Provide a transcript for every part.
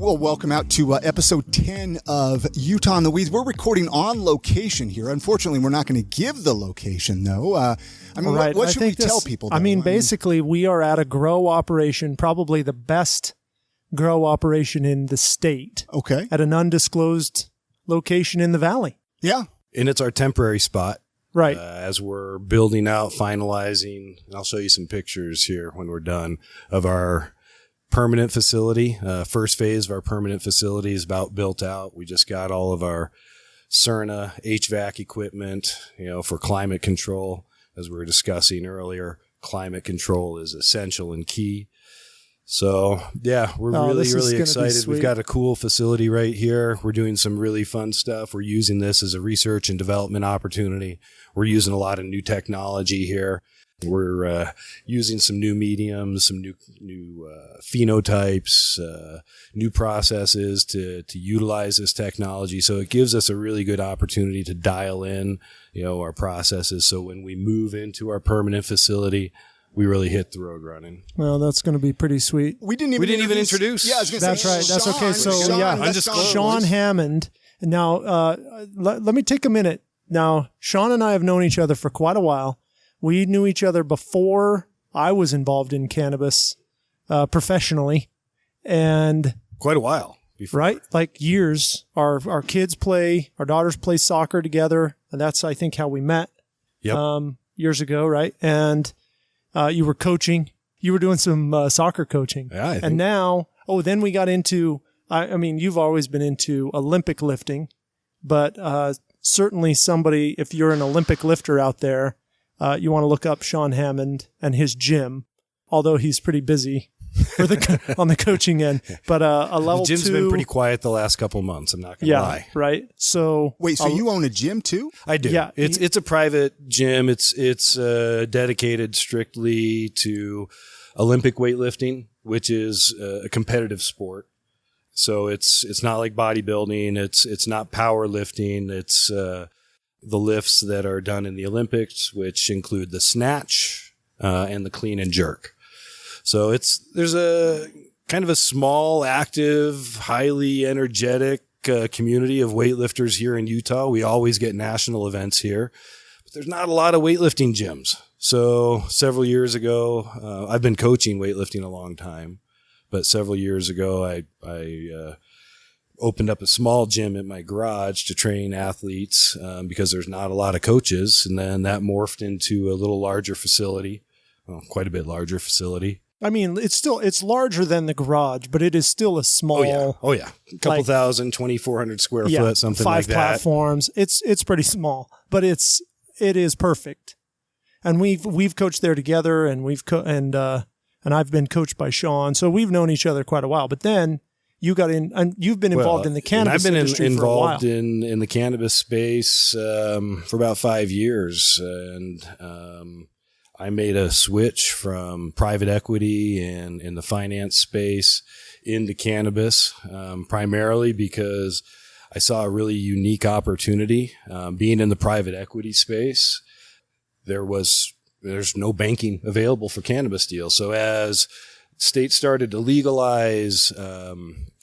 Well, welcome out to episode 10 of Utah in the Weeds. We're recording on location here. Unfortunately, we're not going to give the location, though. What should we tell people, though? Basically, we are at a grow operation, probably the best grow operation in the state. Okay. At an undisclosed location in the valley. Yeah. And it's our temporary spot. Right. As we're building out, finalizing, and I'll show you some pictures here when we're done of our permanent facility. First phase of our permanent facility is about built out. We just got all of our Cerna HVAC equipment, for climate control. As we were discussing earlier, climate control is essential and key. So yeah, we're really excited. We've got a cool facility right here. We're doing some really fun stuff. We're using this as a research and development opportunity. We're using a lot of new technology here. We're using some new mediums, some new phenotypes, new processes to utilize this technology. So it gives us a really good opportunity to dial in, our processes. So when we move into our permanent facility, we really hit the road running. Well, that's going to be pretty sweet. We didn't even introduce. Yeah, I was going to say. That's right. That's okay. So Shawn Hammond. Now, let me take a minute. Now, Shawn and I have known each other for quite a while. We knew each other before I was involved in cannabis professionally, and quite a while before. Right? Like years. Our daughters play soccer together, and that's, I think, how we met. Yep. Years ago, right? And you were coaching. You were doing some soccer coaching. Yeah, I think. And now, then we got into, you've always been into Olympic lifting, but certainly if you're an Olympic lifter out there, you want to look up Shawn Hammond and his gym, although he's pretty busy on the coaching end. But a level 2. The gym's been pretty quiet the last couple of months. I'm not going to lie. Right. So wait, so you own a gym too? I do. Yeah. It's a private gym. It's dedicated strictly to Olympic weightlifting, which is a competitive sport. So it's not like bodybuilding. It's not powerlifting. It's the lifts that are done in the Olympics, which include the snatch and the clean and jerk. So there's a kind of a small, active, highly energetic community of weightlifters here in Utah. We always get national events here, but there's not a lot of weightlifting gyms. So several years ago, I've been coaching weightlifting a long time, but several years ago, I opened up a small gym in my garage to train athletes because there's not a lot of coaches. And then that morphed into a little larger facility, quite a bit larger facility. It's larger than the garage, but it is still a small. Oh, yeah. A couple thousand, 2,400 square foot, something like that. 5 platforms. It's pretty small, but it is perfect. And we've coached there together, and and I've been coached by Shawn. So we've known each other quite a while. But then you got in, and you've been involved in the cannabis industry for a while. I've been involved in the cannabis space for about 5 years, and I made a switch from private equity and in the finance space into cannabis, primarily because I saw a really unique opportunity. Being in the private equity space, there's no banking available for cannabis deals. So as states started to legalize,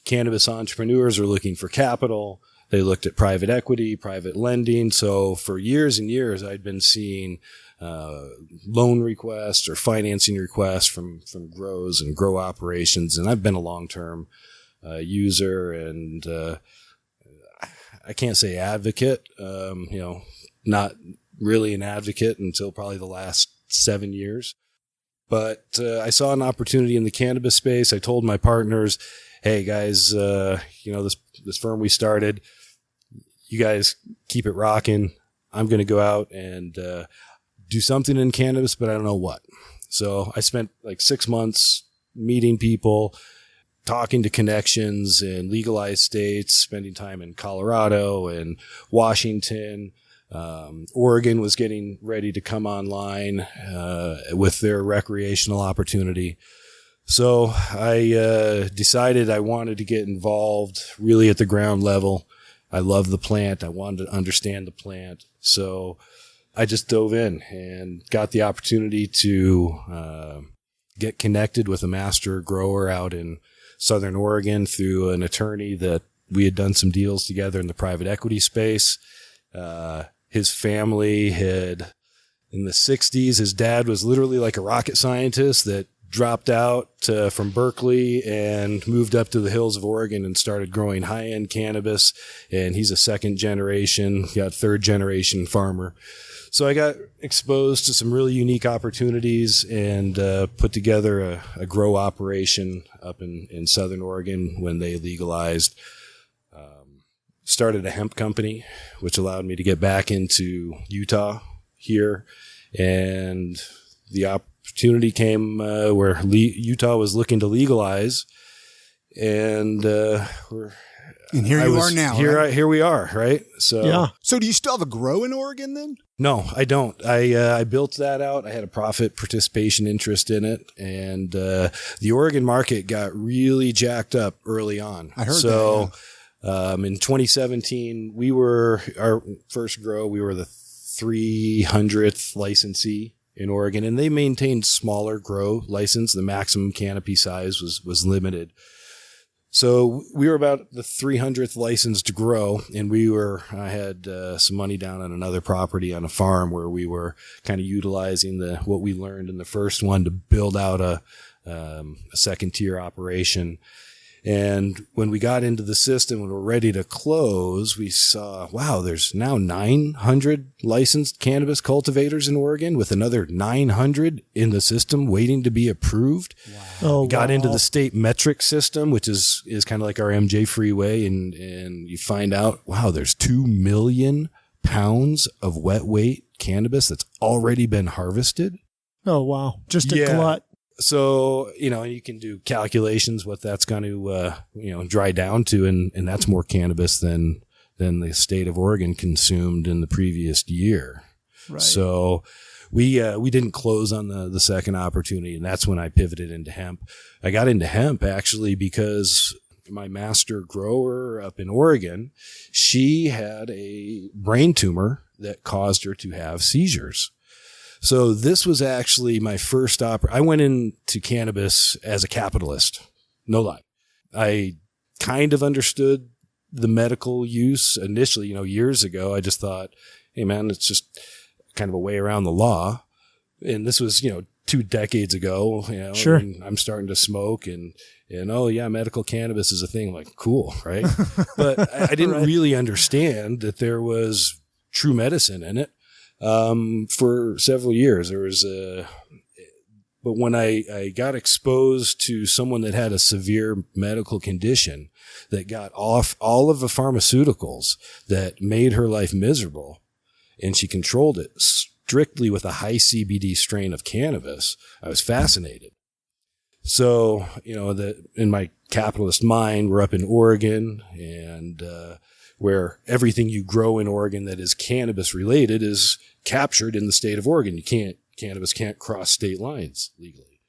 cannabis entrepreneurs are looking for capital. They looked at private equity, private lending. So for years and years, I'd been seeing loan requests or financing requests from grows and grow operations. And I've been a long-term user and I can't say advocate, not really an advocate until probably the last 7 years. But I saw an opportunity in the cannabis space. I told my partners, hey, guys, this firm we started, you guys keep it rocking. I'm going to go out and do something in cannabis, but I don't know what. So I spent like 6 months meeting people, talking to connections in legalized states, spending time in Colorado and Washington. Oregon was getting ready to come online with their recreational opportunity. So I decided I wanted to get involved really at the ground level. I love the plant. I wanted to understand the plant. So I just dove in and got the opportunity to get connected with a master grower out in Southern Oregon through an attorney that we had done some deals together in the private equity space. His family had, in the 60s, his dad was literally like a rocket scientist that dropped out from Berkeley and moved up to the hills of Oregon and started growing high-end cannabis. And he's a third generation farmer. So I got exposed to some really unique opportunities and put together a grow operation up in Southern Oregon when they legalized. Started a hemp company, which allowed me to get back into Utah here. And the opportunity came where Utah was looking to legalize. And and here you are now. Here we are, right? So yeah. So do you still have a grow in Oregon then? No, I don't. I built that out. I had a profit participation interest in it, and the Oregon market got really jacked up early on. I heard that. Yeah. In 2017, our first grow. We were the 300th licensee in Oregon, and they maintained smaller grow license. The maximum canopy size was limited. So we were about the 300th licensed to grow, and I had some money down on another property on a farm where we were kind of utilizing what we learned in the first one to build out a second tier operation. And when we got into the system and were ready to close, we saw, wow, there's now 900 licensed cannabis cultivators in Oregon with another 900 in the system waiting to be approved. Wow. Oh, got into the state metric system, which is kind of like our MJ freeway. And you find out, wow, there's 2 million pounds of wet weight cannabis that's already been harvested. Oh, wow. Just a glut. So, you can do calculations what that's going to, dry down to. And that's more cannabis than the state of Oregon consumed in the previous year. Right. So we didn't close on the second opportunity. And that's when I pivoted into hemp. I got into hemp actually because my master grower up in Oregon, she had a brain tumor that caused her to have seizures. So this was actually my first I went into cannabis as a capitalist. No lie. I kind of understood the medical use initially, years ago. I just thought, hey man, it's just kind of a way around the law. And this was, 2 decades ago, Sure. And I'm starting to smoke and oh yeah, medical cannabis is a thing. I'm like, cool. Right. But I didn't Right. really understand that there was true medicine in it. For several years, but when I got exposed to someone that had a severe medical condition that got off all of the pharmaceuticals that made her life miserable, and she controlled it strictly with a high CBD strain of cannabis, I was fascinated. So, in my capitalist mind, we're up in Oregon and, where everything you grow in Oregon that is cannabis related is captured in the state of Oregon. Cannabis can't cross state lines legally.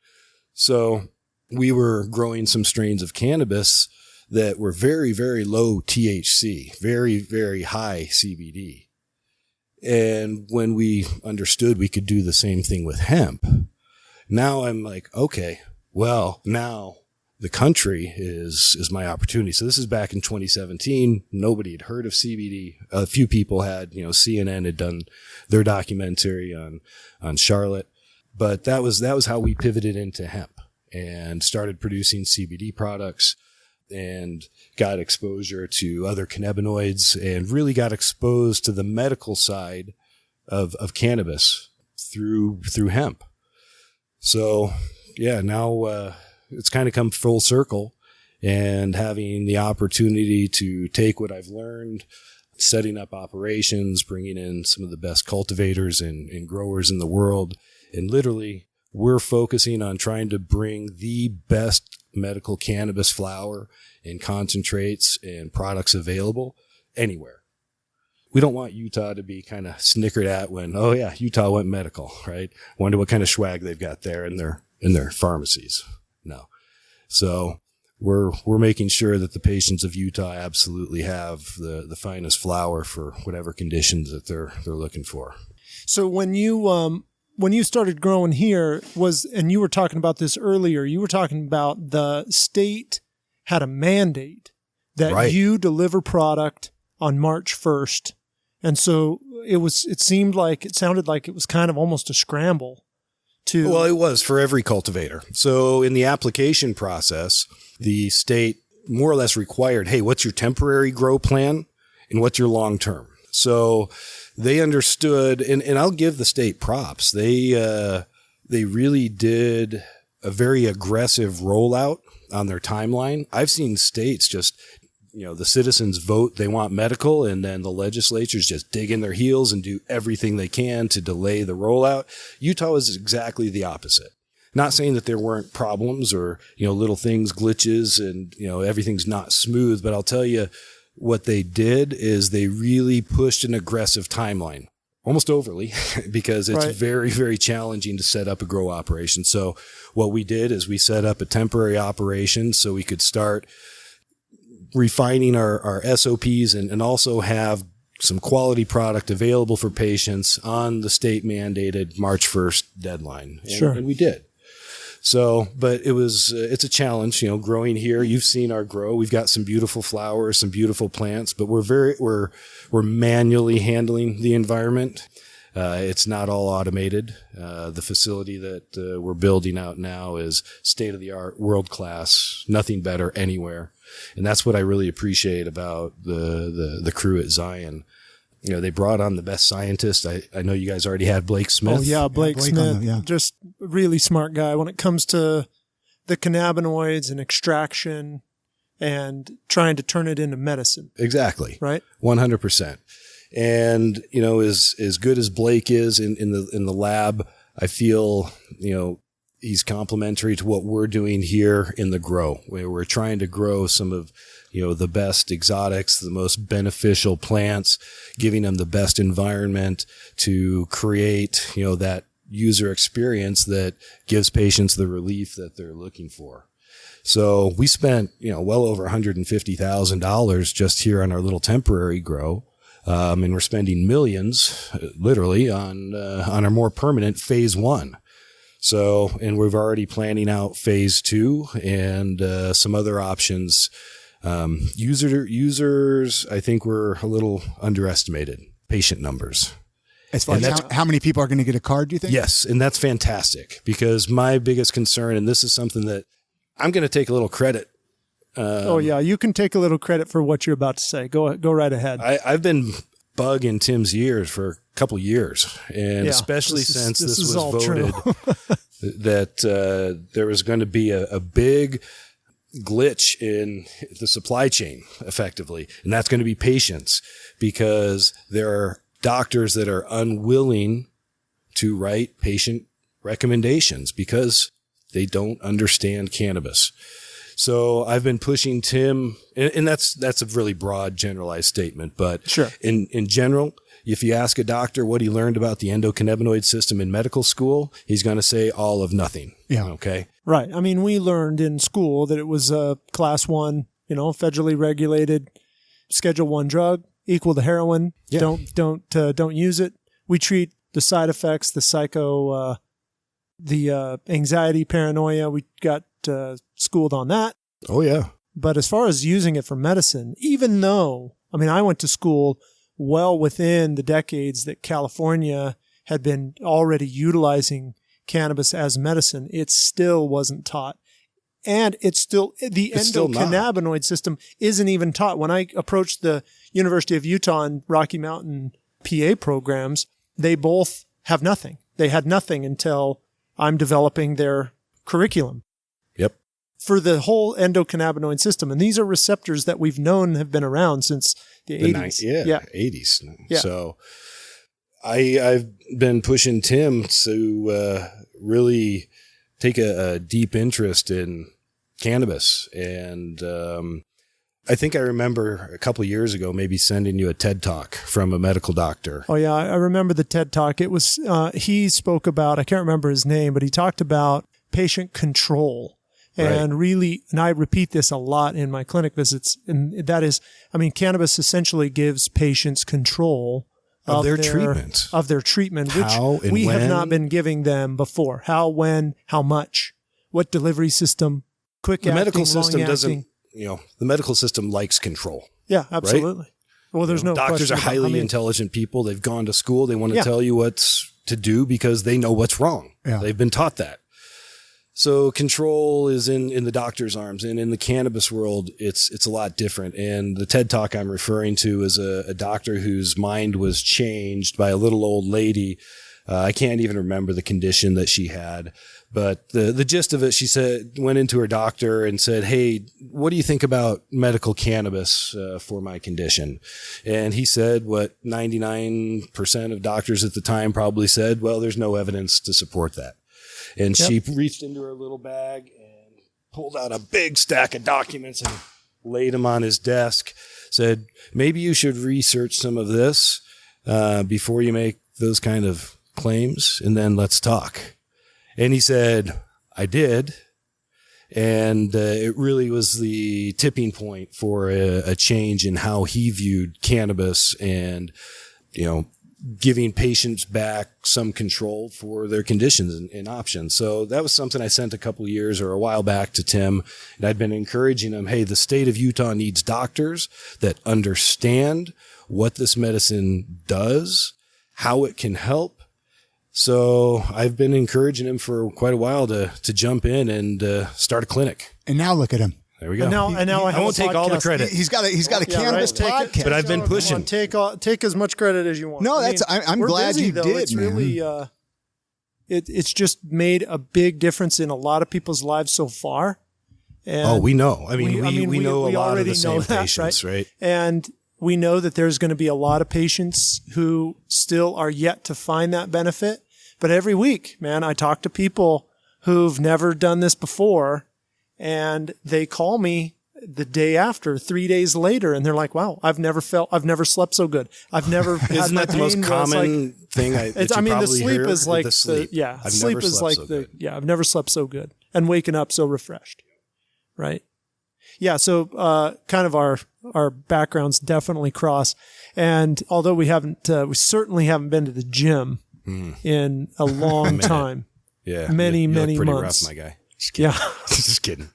So we were growing some strains of cannabis that were very, very low THC, very, very high CBD. And when we understood we could do the same thing with hemp, now I'm like, okay, well, now the country is my opportunity. So this is back in 2017. Nobody had heard of CBD. A few people had, CNN had done their documentary on Charlotte, but that was how we pivoted into hemp and started producing CBD products and got exposure to other cannabinoids and really got exposed to the medical side of cannabis through hemp. So yeah, now, it's kind of come full circle and having the opportunity to take what I've learned, setting up operations, bringing in some of the best cultivators and growers in the world. And literally we're focusing on trying to bring the best medical cannabis flower and concentrates and products available anywhere. We don't want Utah to be kind of snickered at when, oh yeah, Utah went medical, right? Wonder what kind of swag they've got there in their pharmacies. No. So we're making sure that the patients of Utah absolutely have the finest flower for whatever conditions that they're looking for. So when you started growing here and you were talking about this earlier, you were talking about the state had a mandate that you deliver product on March 1st. And so it sounded like it was kind of almost a scramble to. Well, it was for every cultivator. So in the application process, the state more or less required, hey, what's your temporary grow plan and what's your long term? So they understood, and I'll give the state props. They really did a very aggressive rollout on their timeline. I've seen states just, the citizens vote they want medical, and then the legislatures just dig in their heels and do everything they can to delay the rollout. Utah was exactly the opposite. Not saying that there weren't problems or, little things, glitches, and, everything's not smooth, but I'll tell you what they did is they really pushed an aggressive timeline, almost overly, because it's very, very challenging to set up a grow operation. So what we did is we set up a temporary operation so we could start refining our SOPs and also have some quality product available for patients on the state mandated March 1st deadline. And we did. So, but it's a challenge, growing here. You've seen our grow. We've got some beautiful flowers, some beautiful plants, but we're manually handling the environment. It's not all automated. The facility that we're building out now is state of the art, world class, nothing better anywhere. And that's what I really appreciate about the crew at Zion. They brought on the best scientists. I know you guys already had Blake Smith. Oh, yeah, Blake Smith. Just really smart guy when it comes to the cannabinoids and extraction and trying to turn it into medicine. Exactly. Right? 100%. And, as good as Blake is in the lab, I feel, he's complementary to what we're doing here in the grow, where we're trying to grow some of the best exotics, the most beneficial plants, giving them the best environment to create, that user experience that gives patients the relief that they're looking for. So we spent, well over $150,000 just here on our little temporary grow. And we're spending millions, literally, on our more permanent phase 1. So, and we're already planning out phase 2 and some other options. Users, I think we're a little underestimated. Patient numbers. As far as how many people are going to get a card, do you think? Yes, and that's fantastic because my biggest concern, and this is something that I'm going to take a little credit. You can take a little credit for what you're about to say. Go right ahead. I've been bugging Tim's ears for a couple years, and especially since this was voted that there was going to be a big glitch in the supply chain effectively. And that's going to be patients because there are doctors that are unwilling to write patient recommendations because they don't understand cannabis. So I've been pushing Tim, and that's a really broad generalized statement, but in general, if you ask a doctor what he learned about the endocannabinoid system in medical school, he's going to say all of nothing. Yeah. Okay. Right. I mean, we learned in school that it was a class 1, federally regulated Schedule 1 drug, equal to heroin. Yeah. Don't use it. We treat the side effects, the anxiety, paranoia. We got schooled on that. Oh yeah. But as far as using it for medicine, even though, I went to school well within the decades that California had been already utilizing cannabis as medicine, it still wasn't taught. And the endocannabinoid system isn't even taught. When I approached the University of Utah and Rocky Mountain PA programs, they both have nothing. They had nothing until I'm developing their curriculum. Yep. For the whole endocannabinoid system. And these are receptors that we've known have been around since the 80s. 80s. Yeah. So I've been pushing Tim to really take a deep interest in cannabis. And I think I remember a couple of years ago maybe sending you a TED Talk from a medical doctor. Oh, yeah. I remember the TED Talk. It was he spoke about, I can't remember his name, but he talked about patient control. And really, and I repeat this a lot in my clinic visits, and that is, cannabis essentially gives patients control of their treatment, which we have not been giving them before. How, when, how much, what delivery system, quick acting, the medical system the medical system likes control. Yeah, absolutely. Right? Well, there's no doctors are highly intelligent people. They've gone to school. They want to tell you what's to do because they know what's wrong. Yeah. They've been taught that. So control is in the doctor's arms, and in the cannabis world, it's a lot different. And the TED Talk I'm referring to is a doctor whose mind was changed by a little old lady. I can't even remember the condition that she had, but the gist of it, she went into her doctor and said, "Hey, what do you think about medical cannabis for my condition?" And he said what 99% of doctors at the time probably said, "Well, there's no evidence to support that." And she reached into her little bag and pulled out a big stack of documents and laid them on his desk, said, "Maybe you should research some of this before you make those kind of claims, and then let's talk." And he said, "I did." And it really was the tipping point for a change in how he viewed cannabis and, giving patients back some control for their conditions and options. So that was something I sent a while back to Tim, and I'd been encouraging him, hey, the state of Utah needs doctors that understand what this medicine does, how it can help. So I've been encouraging him for quite a while to jump in and start a clinic. And now look at him. There we go. And now I won't take all the credit. He's got a cannabis podcast. But I've been pushing. Take as much credit as you want. No, I'm glad you did, it's man. Really, it's just made a big difference in a lot of people's lives so far. And we know. We know a lot of the same patients, right? And we know that there's going to be a lot of patients who still are yet to find that benefit. But every week, man, I talk to people who've never done this before, and they call me the day after, 3 days later, and they're like, "Wow, I've never slept so good. I've never had Isn't that the most common thing? The sleep is like sleep I've never slept so good and waking up so refreshed, right? Yeah, so kind of our backgrounds definitely cross, and although we certainly haven't been to the gym in a long time, many pretty months. Rough, my guy. Just kidding. Yeah, just kidding.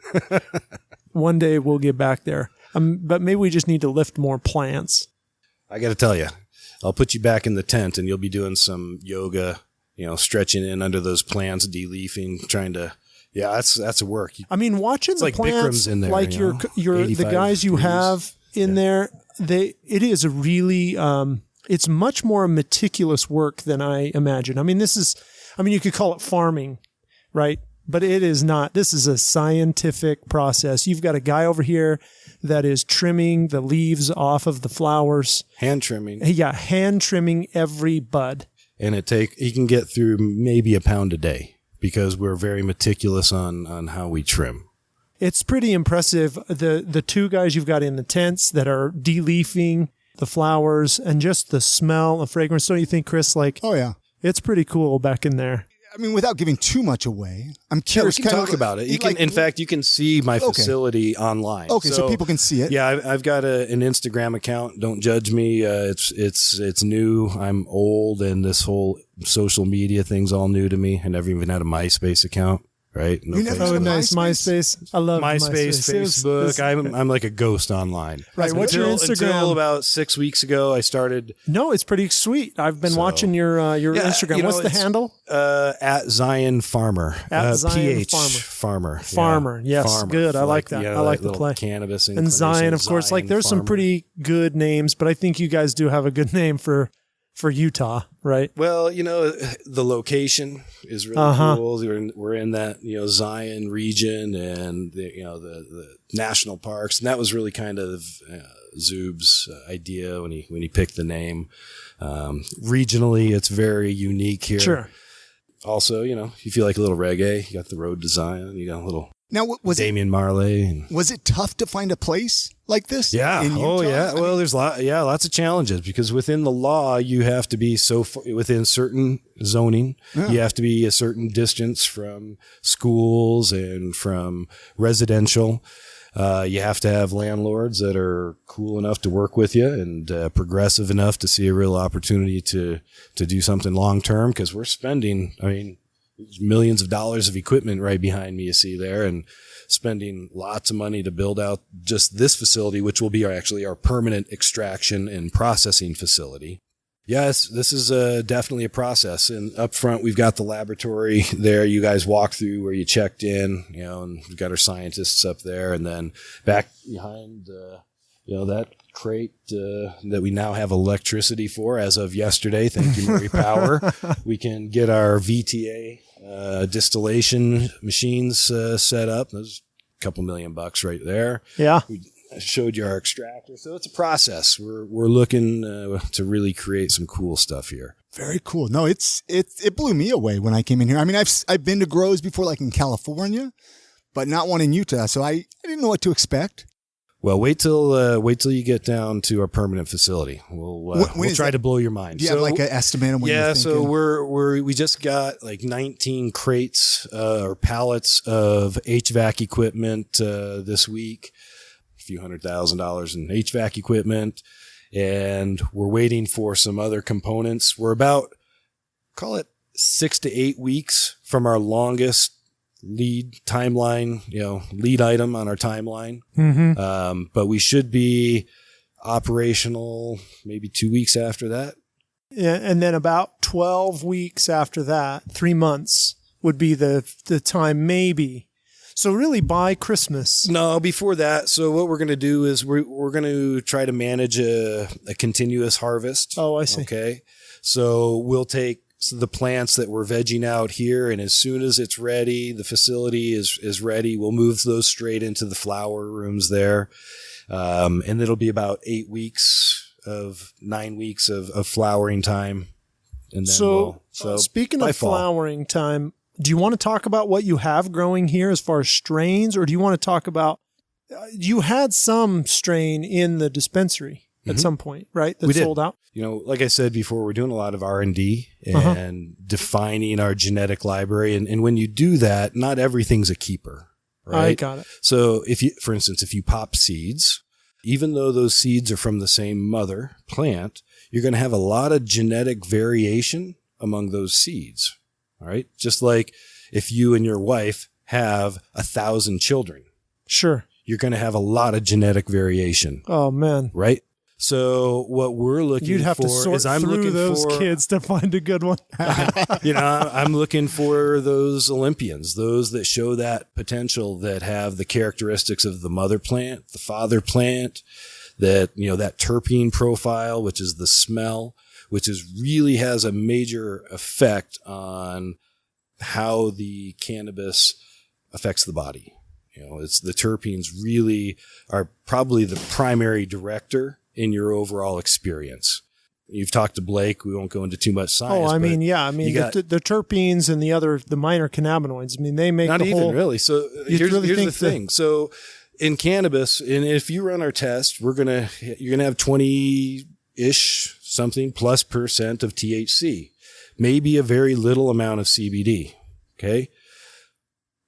One day we'll get back there, but maybe we just need to lift more plants. I got to tell you, I'll put you back in the tent, and you'll be doing some yoga, stretching in under those plants, de-leafing, trying to. Yeah, that's a work. Watching the plants, Bikram's in there, like your the guys you have in there, it is a really it's much more meticulous work than I imagine. You could call it farming, right? But it is not. This is a scientific process. You've got a guy over here that is trimming the leaves off of the flowers. Hand trimming. Yeah, hand trimming every bud. And he can get through maybe a pound a day because we're very meticulous on how we trim. It's pretty impressive. The two guys you've got in the tents that are de-leafing the flowers and just the smell and fragrance. Don't you think, Chris? Oh yeah. It's pretty cool back in there. Without giving too much away, I'm curious. We can talk about it. In fact, you can see my facility online. Okay, so people can see it. Yeah, I've got an Instagram account. Don't judge me. It's new. I'm old, and this whole social media thing's all new to me. I never even had a MySpace account. Right? No, nice MySpace. I love MySpace. Facebook. I'm like a ghost online. Right. What's your Instagram? Until about 6 weeks ago, I started. No, it's pretty sweet. I've been watching your Instagram. What's the handle? At Zion Farmer. At Zion Farmer. Farmer. Yes, Farmer. Good. I like that. I like the play. Cannabis and Zion, of course. There's some pretty good names, but I think you guys do have a good name for Utah, right? Well, the location is really cool. We're in that, Zion region and the national parks. And that was really kind of Zub's idea when he picked the name. Regionally, it's very unique here. Sure. Also, if you like a little reggae, you got the Road to Zion, you got a little Damian Marley. Was it tough to find a place like this? Yeah. In Utah? Yeah. Well, there's lots of challenges because within the law, you have to be within certain zoning. Yeah. You have to be a certain distance from schools and from residential. You have to have landlords that are cool enough to work with you and progressive enough to see a real opportunity to do something long term because we're spending, millions of dollars of equipment right behind me, you see there, and spending lots of money to build out just this facility, which will be our permanent extraction and processing facility. Yes, this is definitely a process. And up front, we've got the laboratory there. You guys walked through where you checked in, and we've got our scientists up there. And then back behind, that crate that we now have electricity for as of yesterday. Thank you, Murray Power. We can get our VTA distillation machines set up. There's a couple $1,000,000 right there. Yeah. I showed you our extractor. So it's a process. We're looking to really create some cool stuff here. Very cool. No, it blew me away when I came in here. I mean, I've been to grows before, like in California, but not one in Utah. So I didn't know what to expect. Well, wait till you get down to our permanent facility. We'll try to blow your mind. Do you have like an estimate on what you're thinking? So we just got like 19 crates or pallets of HVAC equipment this week. Few $100,000 in HVAC equipment, and we're waiting for some other components. We're about, call it 6 to 8 weeks from our longest lead timeline, lead item on our timeline. Mm-hmm. But we should be operational maybe 2 weeks after that. Yeah, and then about 12 weeks after that, 3 months would be the time maybe. So really by Christmas. No, before that. So what we're going to do is we're going to try to manage a continuous harvest. Oh, I see. Okay. So we'll take the plants that we're vegging out here, and as soon as it's ready, the facility is ready, we'll move those straight into the flower rooms there. And it'll be about 9 weeks of flowering time. And then speaking of flowering time, do you want to talk about what you have growing here as far as strains, or do you want to talk about, you had some strain in the dispensary at some point, right? That sold out? Like I said before, we're doing a lot of R&D and defining our genetic library. And when you do that, not everything's a keeper, right? I got it. So for instance, if you pop seeds, even though those seeds are from the same mother plant, you're going to have a lot of genetic variation among those seeds. All right. Just like if you and your wife have 1,000 children. Sure. You're going to have a lot of genetic variation. Oh, man. Right. So what we're looking for is you'd have to sort through those kids to find a good one. I'm looking for those Olympians, those that show that potential, that have the characteristics of the mother plant, the father plant, that terpene profile, which is the smell, which really has a major effect on how the cannabis affects the body. It's the terpenes really are probably the primary director in your overall experience. You've talked to Blake. We won't go into too much science. The terpenes and the minor cannabinoids, they make not the even whole, really. So here's the thing. So in cannabis, and if you run our test, you're going to have 20-ish something plus % of THC, maybe a very little amount of CBD. Okay.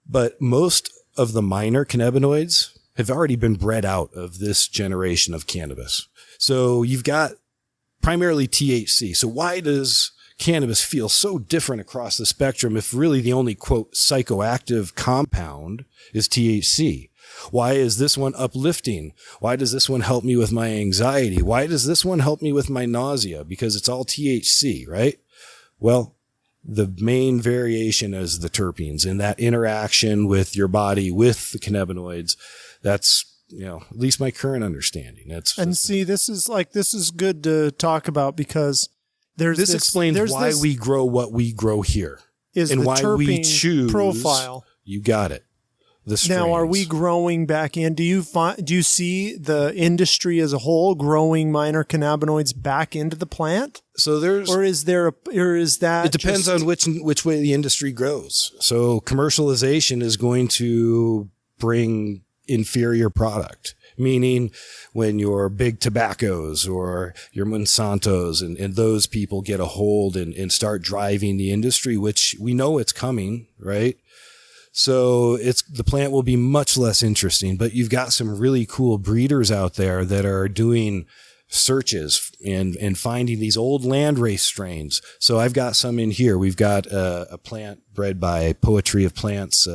But most of the minor cannabinoids have already been bred out of this generation of cannabis. So you've got primarily THC. So why does cannabis feel so different across the spectrum if really the only, quote, psychoactive compound is THC? Why is this one uplifting? Why does this one help me with my anxiety? Why does this one help me with my nausea? Because it's all THC, right? Well, the main variation is the terpenes and that interaction with your body, with the cannabinoids. That's, at least my current understanding. This is good to talk about because this explains why we grow what we grow here and why we choose profile. You got it. Now, are we growing back in? Do you see the industry as a whole growing minor cannabinoids back into the plant? So it depends on which way the industry grows. So commercialization is going to bring inferior product, meaning when your big tobaccos or your Monsantos and those people get a hold and start driving the industry, which we know it's coming, right? So the plant will be much less interesting, but you've got some really cool breeders out there that are doing searches and finding these old landrace strains. So I've got some in here. We've got a plant bred by Poetry of Plants,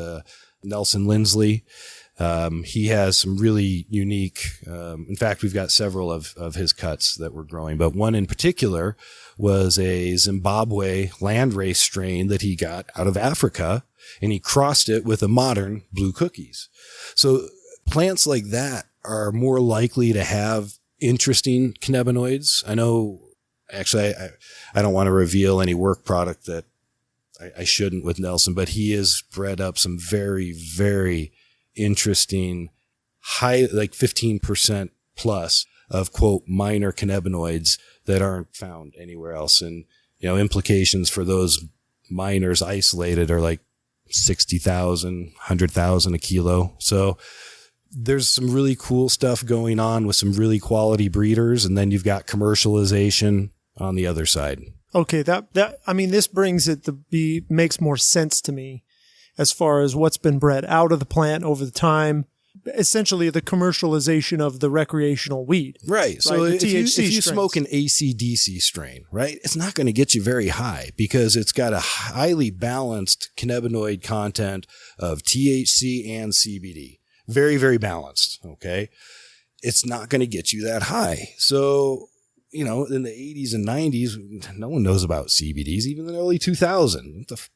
Nelson Lindsley. He has some really unique, in fact, we've got several of his cuts that we're growing, but one in particular was a Zimbabwe landrace strain that he got out of Africa, and he crossed it with a modern blue cookies. So plants like that are more likely to have interesting cannabinoids. I know, actually, I don't want to reveal any work product that I shouldn't with Nelson, but he has bred up some very, very interesting high, like 15% plus of quote minor cannabinoids that aren't found anywhere else. And, you know, implications for those minors isolated are like 60,000, 100,000 a kilo. So there's some really cool stuff going on with some really quality breeders. And then you've got commercialization on the other side. Okay. I mean, this brings it to makes more sense to me as far as what's been bred out of the plant over the time. Essentially the commercialization of the recreational weed. Right. So if you smoke an AC/DC strain, right, it's not going to get you very high because it's got a highly balanced cannabinoid content of THC and CBD. Very, very balanced. Okay. It's not going to get you that high. So, you know, in the 80s and 90s, no one knows about CBDs, even in the early 2000s. What the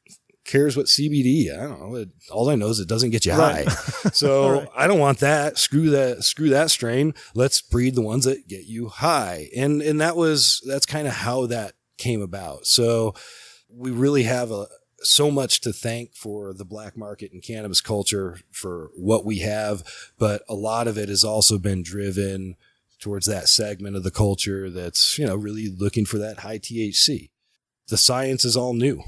cares what CBD? I don't know. All I know is it doesn't get you high. So right. I don't want that. Screw that strain. Let's breed the ones that get you high. And that's kind of how that came about. So we really have so much to thank for the black market and cannabis culture for what we have. But a lot of it has also been driven towards that segment of the culture that's, you know, really looking for that high THC. The science is all new.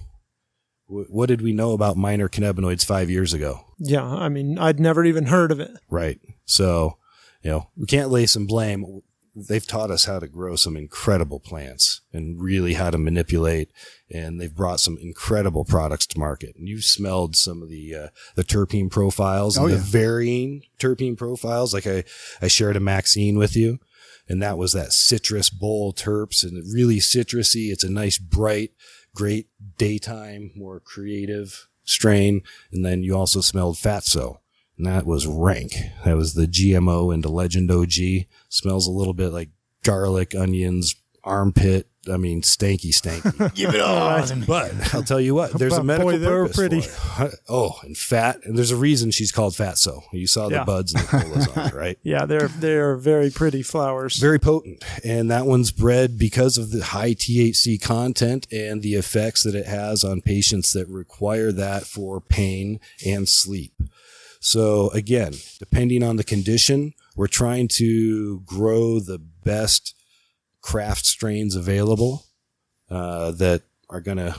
What did we know about minor cannabinoids 5 years ago? Yeah, I mean, I'd never even heard of it. Right. So, you know, we can't lay some blame. They've taught us how to grow some incredible plants and really how to manipulate, and they've brought some incredible products to market. And you've smelled some of the terpene profiles and the varying terpene profiles. Like I shared a Maxine with you, and that was that citrus bowl terps, and really citrusy. It's a nice, bright, great daytime, more creative strain. And then you also smelled Fatso, and that was rank. That was the GMO into Legend OG. Smells a little bit like garlic, onions, armpit. I mean, stanky. Give it all. But I'll tell you what, there's a medical purpose for it. Oh, and fat. And there's a reason she's called Fatso. You saw the buds and the colas on it, right? Yeah, they're very pretty flowers. Very potent. And that one's bred because of the high THC content and the effects that it has on patients that require that for pain and sleep. So again, depending on the condition, we're trying to grow the best craft strains available that are going to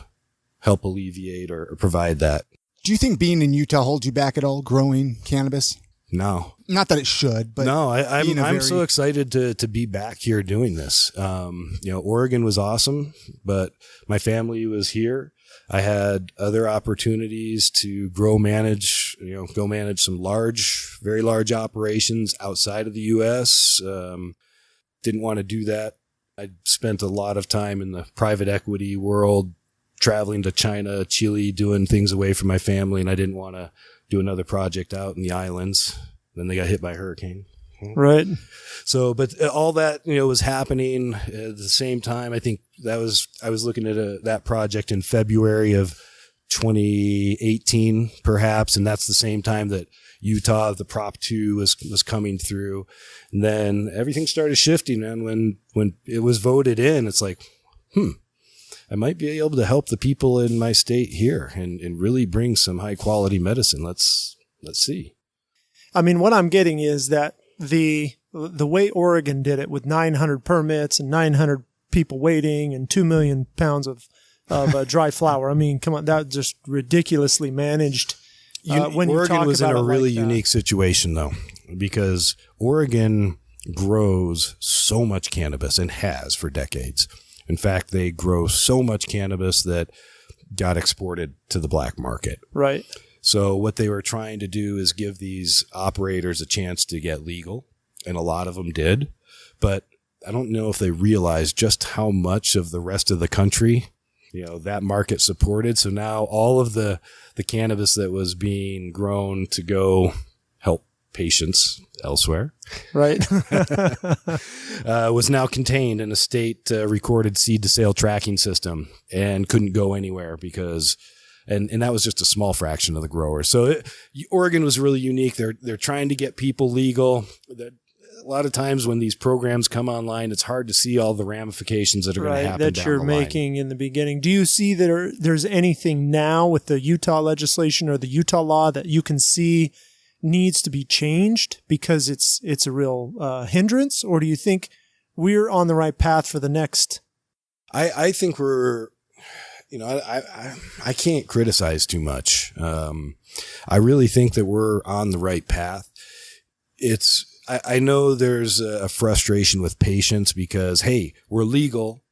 help alleviate or provide that. Do you think being in Utah holds you back at all growing cannabis? No. Not that it should, but no, I'm so excited to be back here doing this. You know, Oregon was awesome, but my family was here. I had other opportunities to go manage some very large operations outside of the U.S. Didn't want to do that. I spent a lot of time in the private equity world, traveling to China, Chile, doing things away from my family, and I didn't want to do another project out in the islands. Then they got hit by a hurricane. Right. So, but all that, you know, was happening at the same time. I think I was looking at that project in February of 2018, perhaps. And that's the same time that Utah, the Prop 2 was coming through. And then everything started shifting. And when it was voted in, it's like, I might be able to help the people in my state here and really bring some high quality medicine. Let's see. I mean, what I'm getting is that the way Oregon did it with 900 permits and 900 people waiting and 2 million pounds of dry flower. I mean, come on, that just ridiculously managed. Oregon was in a really unique situation though, because Oregon grows so much cannabis and has for decades. In fact, they grow so much cannabis that got exported to the black market. Right. So what they were trying to do is give these operators a chance to get legal, and a lot of them did. But I don't know if they realize just how much of the rest of the country, that market supported. So now all of the cannabis that was being grown to go help patients elsewhere, right, was now contained in a state recorded seed to sale tracking system and couldn't go anywhere because, and that was just a small fraction of the growers. So Oregon was really unique. They're trying to get people legal. A lot of times when these programs come online, it's hard to see all the ramifications that are going to happen that down you're the line. making in the beginning. Do you see that there's anything now with the Utah legislation or the Utah law that you can see needs to be changed because it's a real hindrance, or do you think we're on the right path for the next? I think we're, I can't criticize too much. I really think that we're on the right path. I know there's a frustration with patients because, hey, we're legal.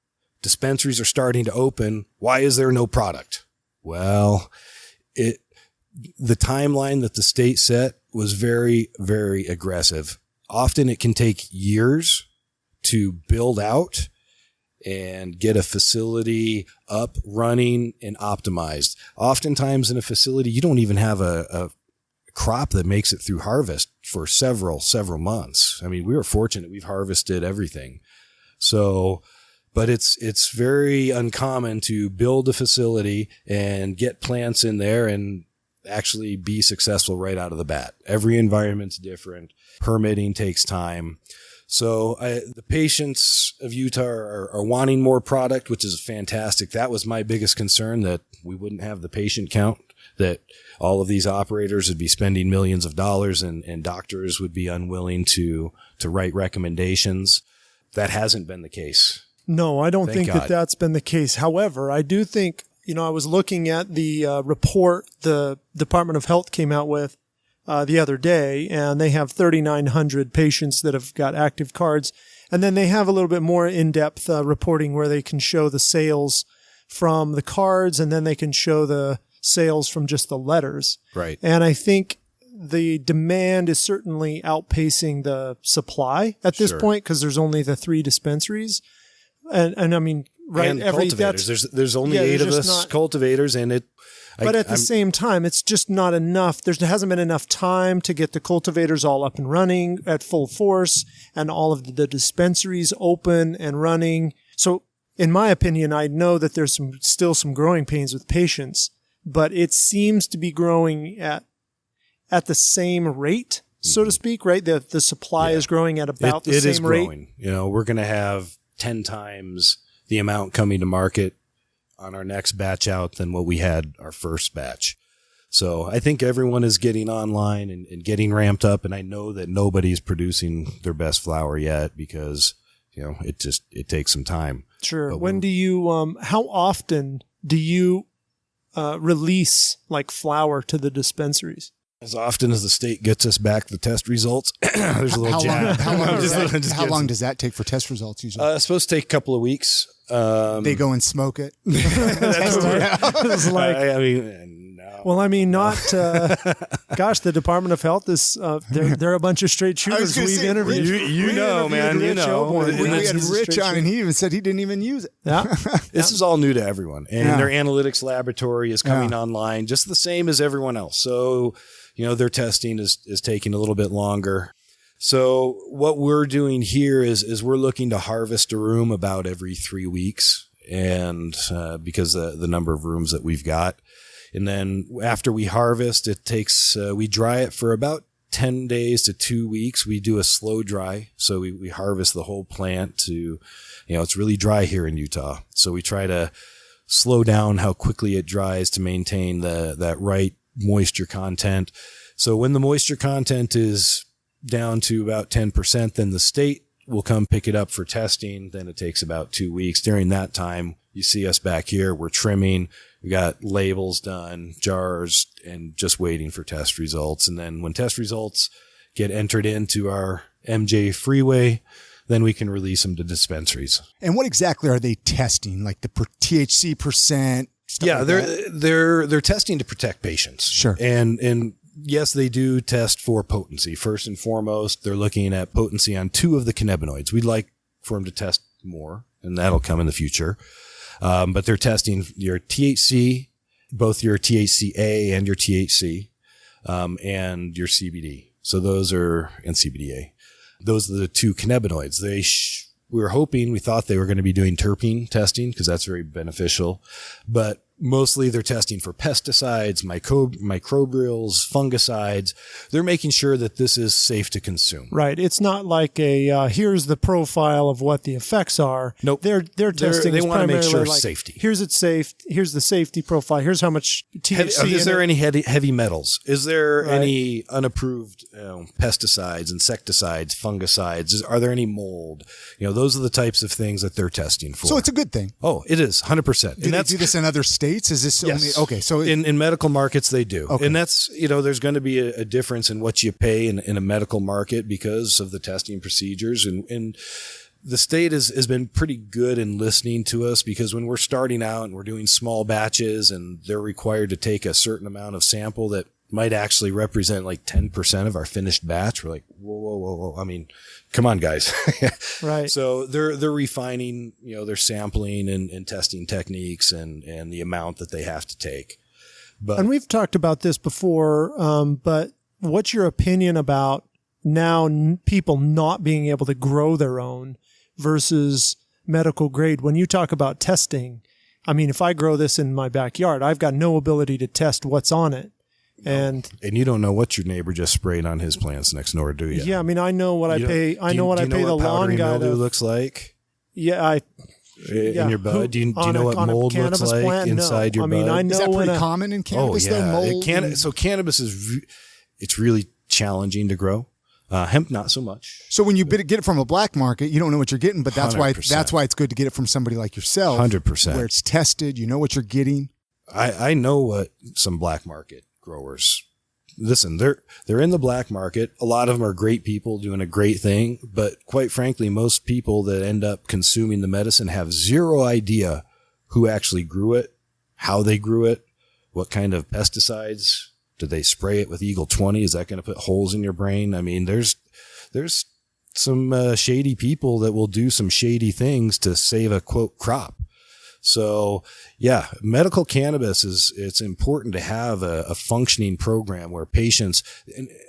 Dispensaries are starting to open. Why is there no product? Well, the timeline that the state set was very, very aggressive. Often it can take years to build out and get a facility up, running, and optimized. Oftentimes in a facility, you don't even have a crop that makes it through harvest for several months. I mean, we were fortunate. We've harvested everything. So, but it's very uncommon to build a facility and get plants in there and actually be successful right out of the bat. Every environment's different. Permitting takes time. So the patients of Utah are wanting more product, which is fantastic. That was my biggest concern, that we wouldn't have the patient count, that all of these operators would be spending millions of dollars and doctors would be unwilling to write recommendations. That hasn't been the case. No, I don't Thank think God. that's been the case. However, I do think, I was looking at the report the Department of Health came out with the other day, and they have 3,900 patients that have got active cards. And then they have a little bit more in-depth reporting where they can show the sales from the cards, and then they can show the sales from just the letters. Right. And I think the demand is certainly outpacing the supply at this point because there's only the 3 dispensaries. And I mean, right. And cultivators. There's only 8 of us cultivators, and it. But at the same time, it's just not enough. There hasn't been enough time to get the cultivators all up and running at full force and all of the dispensaries open and running. So in my opinion, I know that there's still some growing pains with patients, but it seems to be growing at the same rate, so to speak, right? The supply is growing at about the same rate. It is growing. We're going to have 10 times the amount coming to market on our next batch out than what we had our first batch. So I think everyone is getting online and getting ramped up. And I know that nobody's producing their best flower yet because, it takes some time. Sure. When do you, how often do you release like flower to the dispensaries? As often as the state gets us back the test results. There's a little jab. How long does that take for test results usually? It's supposed to take a couple of weeks. They go and smoke it. It's like, I mean, no. Well, I mean, not. Gosh, the Department of Health is. They're a bunch of straight shooters we've interviewed. You know, man. You know. We had Rich on, and he even said he didn't even use it. Yeah. This is all new to everyone, and their analytics laboratory is coming online just the same as everyone else. So, their testing is taking a little bit longer. So what we're doing here is we're looking to harvest a room about every 3 weeks, and because the number of rooms that we've got. And then after we harvest, it takes we dry it for about 10 days to 2 weeks. We do a slow dry, so we harvest the whole plant to, it's really dry here in Utah, so we try to slow down how quickly it dries to maintain that right moisture content. So when the moisture content is down to about 10%, then the state will come pick it up for testing. Then it takes about 2 weeks. During that time, you see us back here. We're trimming. We got labels done, jars, and just waiting for test results. And then when test results get entered into our MJ freeway, then we can release them to dispensaries. And what exactly are they testing? Like the THC percent? Yeah, they're testing to protect patients. Sure. And yes, they do test for potency. First and foremost, they're looking at potency on 2 of the cannabinoids. We'd like for them to test more, and that'll come in the future. But they're testing your THC, both your THCA and your THC, and your CBD. So and CBDA. Those are the two cannabinoids. We thought they were going to be doing terpene testing because that's very beneficial, but mostly they're testing for pesticides, microbials, fungicides. They're making sure that this is safe to consume. Right. It's not like here's the profile of what the effects are. Nope. They're testing. They want to make sure like, safety. Here's it's safe. Here's the safety profile. Here's how much THC. Is there any heavy metals? Is there any unapproved pesticides, insecticides, fungicides? Are there any mold? Those are the types of things that they're testing for. So it's a good thing. Oh, it is 100%. Do they do this in other states? Is this yes. only okay? So in medical markets they do, okay. And that's there's going to be a difference in what you pay in a medical market because of the testing procedures, and the state has been pretty good in listening to us because when we're starting out and we're doing small batches and they're required to take a certain amount of sample that might actually represent like 10% of our finished batch, we're like, whoa. I mean, come on, guys. Right. So they're refining, their sampling and testing techniques and the amount that they have to take. And we've talked about this before, but what's your opinion about now people not being able to grow their own versus medical grade? When you talk about testing, I mean, if I grow this in my backyard, I've got no ability to test what's on it. And you don't know what your neighbor just sprayed on his plants next door, do you? Yeah, I mean, I know what I pay. I know what I pay the lawn guy to. Looks like. Yeah, in your bud. Do you know what mold looks like plant? Inside your bud? I mean, I know. Is that pretty common in cannabis? Oh yeah, mold so cannabis it's really challenging to grow. Hemp, not so much. So when you get it from a black market, you don't know what you're getting, but that's 100%. why it's good to get it from somebody like yourself. 100%. Where it's tested, you know what you're getting. I know what some black market growers. Listen, they're in the black market. A lot of them are great people doing a great thing, but quite frankly, most people that end up consuming the medicine have zero idea who actually grew it, how they grew it, what kind of pesticides. Did they spray it with Eagle 20? Is that going to put holes in your brain? I mean, there's some shady people that will do some shady things to save a quote crop. So yeah, medical cannabis it's important to have a functioning program where patients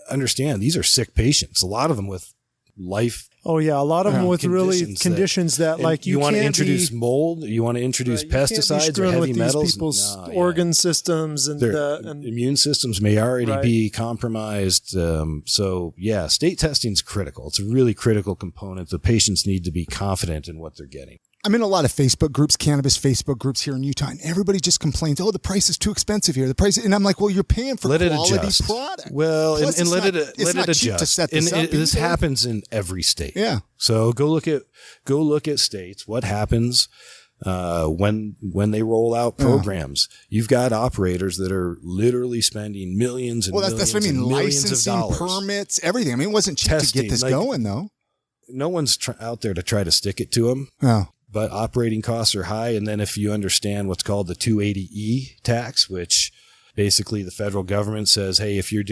understand these are sick patients. A lot of them with life. Oh yeah. A lot of them with really conditions that like you want to can't introduce mold. You want to introduce pesticides or heavy metals. People's organ systems and immune systems may already be compromised. So yeah, state testing is critical. It's a really critical component. The patients need to be confident in what they're getting. I'm in a lot of Facebook groups, cannabis Facebook groups here in Utah, and everybody just complains, oh, the price is too expensive here. And I'm like, well, you're paying for quality product. Well, plus, and let it adjust. Cheap to set this up. This happens in every state. Yeah. So go look at states. What happens when they roll out programs? You've got operators that are literally spending millions and millions. That's what I mean. Licensing, permits, everything. I mean, it wasn't cheap to get this going, though. No one's out there to try to stick it to them. Oh. But operating costs are high. And then if you understand what's called the 280E tax, which basically the federal government says, hey, if you're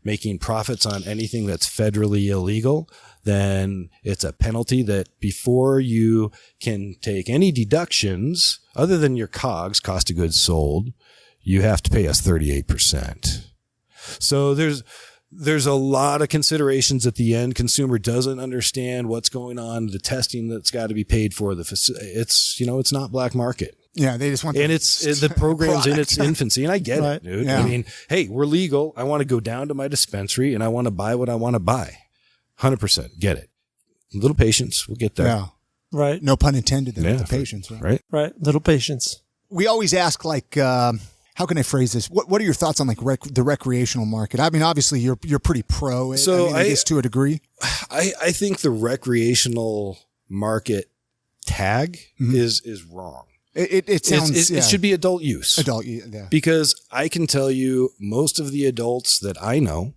making profits on anything that's federally illegal, then it's a penalty that before you can take any deductions other than your COGS, cost of goods sold, you have to pay us 38%. So there's a lot of considerations at the end. Consumer doesn't understand what's going on, the testing that's got to be paid for. It's not black market. Yeah, they just want the program's in its infancy, and I get it, dude. Yeah. I mean, hey, we're legal. I want to go down to my dispensary and I want to buy what I want to buy. 100% get it. Little patience, we'll get there. Yeah, right. No pun intended. There, the patience, right. Little patience. We always ask how can I phrase this? What are your thoughts on the recreational market? I mean, obviously you're pretty pro. So I guess to a degree. I think the recreational market tag is wrong. It sounds it should be adult use. Yeah. Because I can tell you most of the adults that I know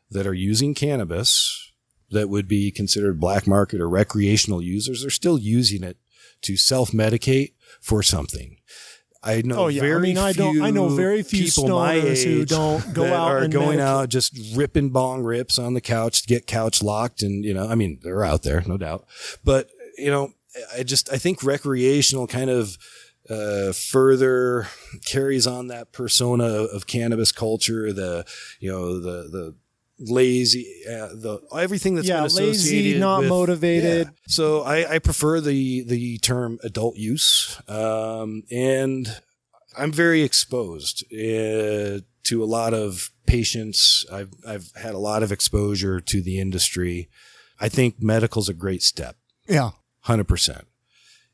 that are using cannabis that would be considered black market or recreational users are still using it to self-medicate for something. I know I know very few people my age who don't go out and going out just ripping bong rips on the couch to get couch locked, and I mean they're out there, no doubt. But I think recreational kind of further carries on that persona of cannabis culture, the lazy, everything that's been associated lazy, not with, motivated. Yeah. So I prefer the term adult use, and I'm very exposed to a lot of patients. I've had a lot of exposure to the industry. I think medical's a great step. Yeah. 100%.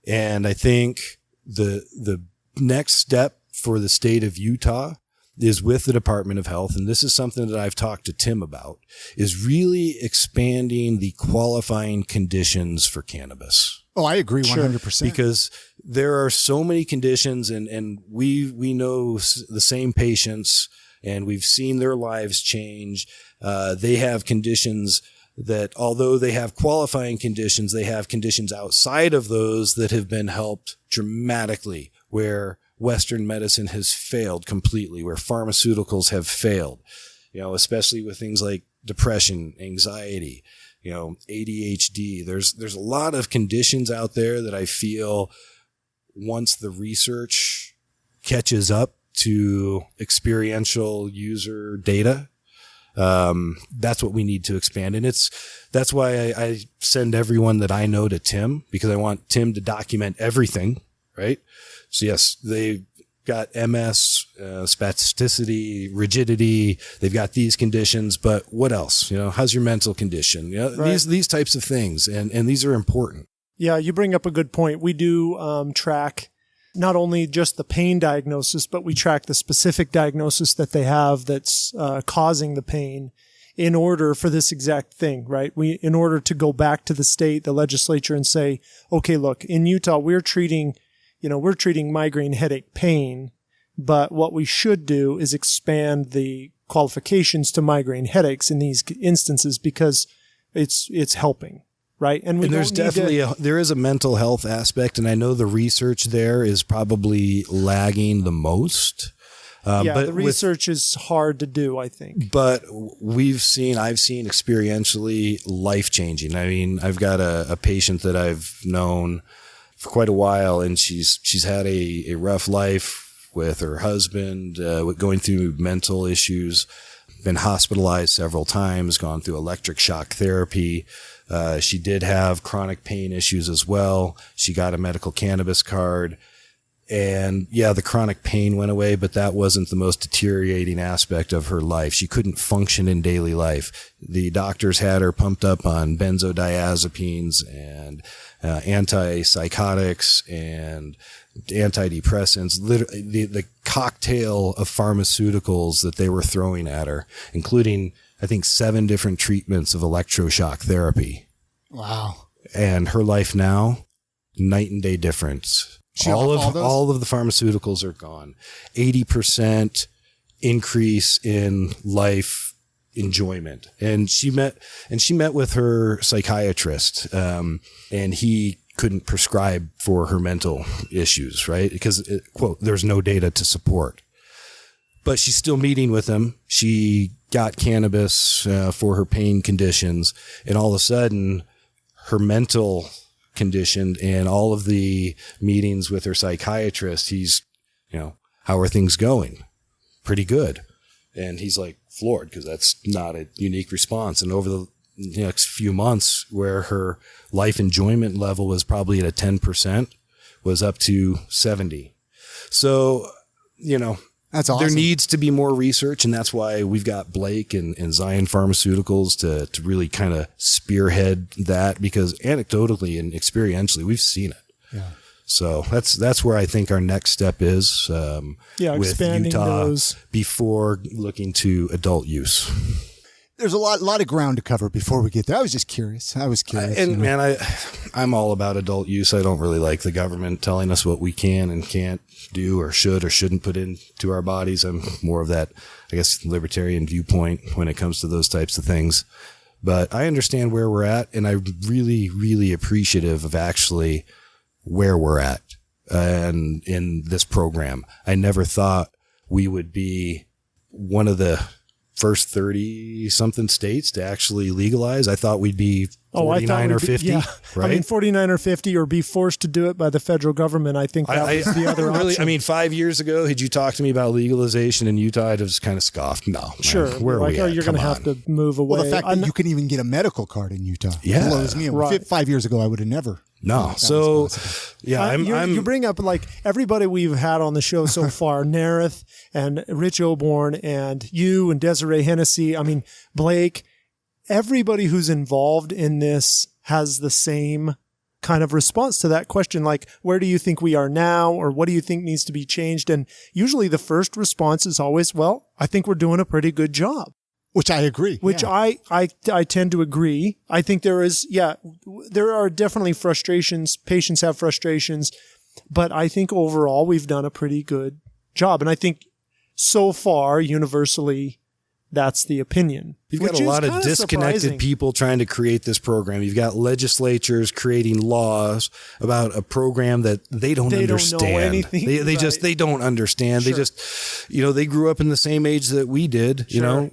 And I think the next step for the state of Utah is with the Department of Health, and this is something that I've talked to Tim about, is really expanding the qualifying conditions for cannabis. Oh, I agree 100%. Because there are so many conditions, and we know the same patients, and we've seen their lives change. They have conditions that, although they have qualifying conditions, they have conditions outside of those that have been helped dramatically, where Western medicine has failed completely, where pharmaceuticals have failed, especially with things like depression, anxiety, ADHD. There's a lot of conditions out there that I feel once the research catches up to experiential user data, that's what we need to expand. And that's why I send everyone that I know to Tim, because I want Tim to document everything. Right. So yes, they've got MS, spasticity, rigidity. They've got these conditions, but what else? How's your mental condition? Right. These types of things. And these are important. Yeah. You bring up a good point. We do, track not only just the pain diagnosis, but we track the specific diagnosis that they have that's causing the pain in order for this exact thing, right? In order to go back to the state, the legislature, and say, okay, look, in Utah, we're treating migraine headache pain, but what we should do is expand the qualifications to migraine headaches in these instances because it's helping. Right. And there's definitely there is a mental health aspect. And I know the research there is probably lagging the most. But the research is hard to do, I think. But I've seen experientially life-changing. I mean, I've got a patient that I've known for quite a while, and she's had a rough life with her husband, going through mental issues, been hospitalized several times, gone through electric shock therapy. She did have chronic pain issues as well. She got a medical cannabis card, and the chronic pain went away, but that wasn't the most deteriorating aspect of her life. She couldn't function in daily life. The doctors had her pumped up on benzodiazepines and antipsychotics and antidepressants, literally the cocktail of pharmaceuticals that they were throwing at her, including, I think, 7 different treatments of electroshock therapy. Wow. And her life now, night and day difference. All of the pharmaceuticals are gone. 80% increase in life enjoyment. And she met with her psychiatrist, and he couldn't prescribe for her mental issues, right? Because, quote, there's no data to support. But she's still meeting with him. She got cannabis for her pain conditions, and all of a sudden her mental condition and all of the meetings with her psychiatrist, he's, how are things going? Pretty good. And he's like floored because that's not a unique response. And over the next few months, where her life enjoyment level was probably at a 10%, was up to 70. So, that's awesome. There needs to be more research, and that's why we've got Blake and Zion Pharmaceuticals to really kind of spearhead that, because anecdotally and experientially, we've seen it. Yeah. So that's where I think our next step is with expanding Utah those before looking to adult use. There's a lot of ground to cover before we get there. I was just curious. Man, I'm all about adult use. I don't really like the government telling us what we can and can't do or should or shouldn't put into our bodies. I'm more of that, I guess, libertarian viewpoint when it comes to those types of things. But I understand where we're at, and I'm really, really appreciative of actually where we're at and in this program. I never thought we would be one of the first 30 something states to actually legalize. I thought we'd be 49 or 50, yeah. right? I mean, 49 or 50 or be forced to do it by the federal government. I think that was the other option. I mean, 5 years ago, had you talked to me about legalization in Utah, I'd have just kind of scoffed. No, man, sure. Where are we at? You're going to have to move away. Well, the fact that you can even get a medical card in Utah blows me away. Right. 5 years ago, I would have never. No. So, yeah, you bring up like everybody we've had on the show so far, Nareth and Rich Oborn and you and Desiree Hennessy. I mean, Blake, everybody who's involved in this has the same kind of response to that question. Like, where do you think we are now? Or what do you think needs to be changed? And usually the first response is always, well, I think we're doing a pretty good job. Which I agree. I tend to agree. I think there are definitely frustrations. Patients have frustrations, but I think overall we've done a pretty good job. And I think so far, universally, that's the opinion. You've got a lot of disconnected people trying to create this program. You've got legislatures creating laws about a program that they don't understand. Don't know anything. They don't understand. Sure. They just, they grew up in the same age that we did, you know.